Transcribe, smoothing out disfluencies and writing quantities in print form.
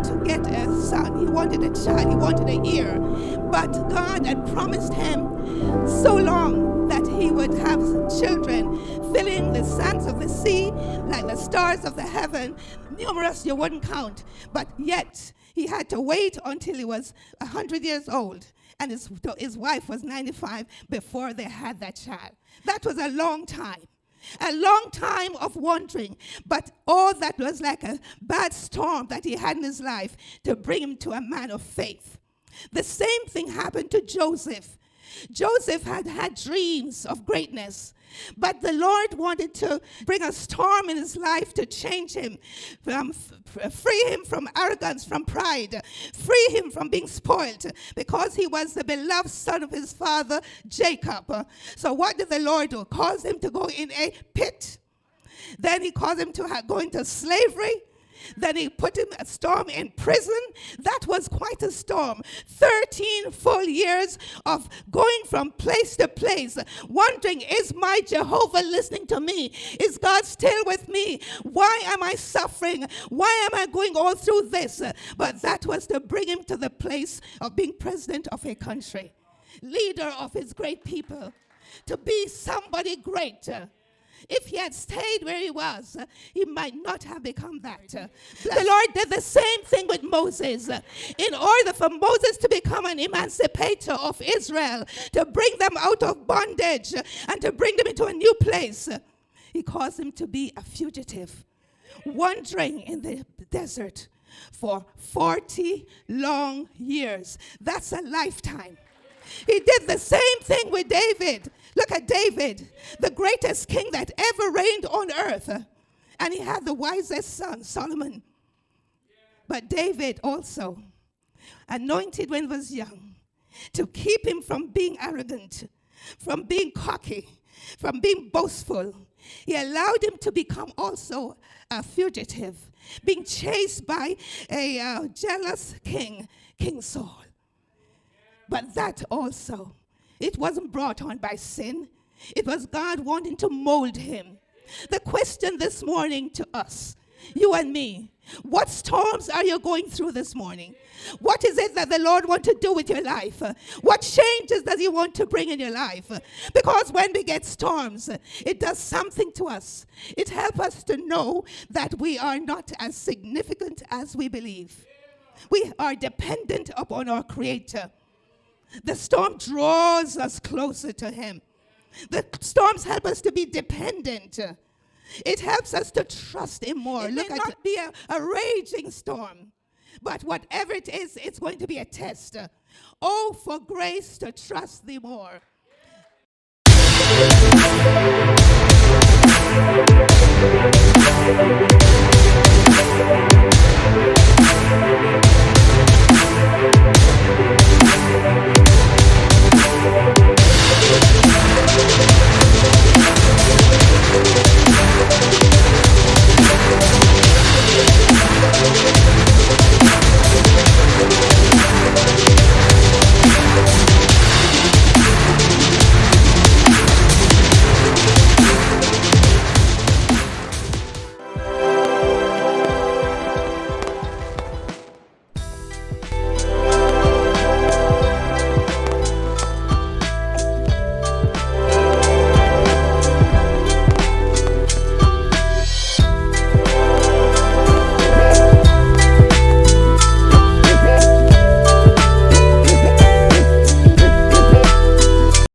wanted to get a son. He wanted a child. He wanted an heir. But God had promised him so long that he would have children, filling the sands of the sea like the stars of the heaven. Numerous you wouldn't count. But yet, he had to wait until he was 100 years old. And his wife was 95 before they had that child. That was a long time. A long time of wandering, but all that was like a bad storm that he had in his life to bring him to a man of faith. The same thing happened to Joseph. Joseph had had dreams of greatness, but the Lord wanted to bring a storm in his life to change him, free him from arrogance, from pride, free him from being spoiled, because he was the beloved son of his father, Jacob. So what did the Lord do? Cause him to go in a pit. Then he caused him to go into slavery. Then he put him a storm in prison. That was quite a storm. 13 full years of going from place to place, wondering, is my Jehovah listening to me? Is God still with me? Why am I suffering? Why am I going all through this? But that was to bring him to the place of being president of a country, leader of his great people, to be somebody great. If he had stayed where he was, he might not have become that. The Lord did the same thing with Moses. In order for Moses to become an emancipator of Israel, to bring them out of bondage and to bring them into a new place, he caused him to be a fugitive, wandering in the desert for 40 long years. That's a lifetime. He did the same thing with David. Look at David, the greatest king that ever reigned on earth. And he had the wisest son, Solomon. But David also, anointed when he was young, to keep him from being arrogant, from being cocky, from being boastful. He allowed him to become also a fugitive, being chased by a jealous king, King Saul. But that also, it wasn't brought on by sin. It was God wanting to mold him. The question this morning to us, you and me, what storms are you going through this morning? What is it that the Lord wants to do with your life? What changes does he want to bring in your life? Because when we get storms, it does something to us. It helps us to know that we are not as significant as we believe. We are dependent upon our Creator. The storm draws us closer to him. The storms help us to be dependent. It helps us to trust him more. It may not be a raging storm, but whatever it is, it's going to be a test. Oh, for grace to trust thee more.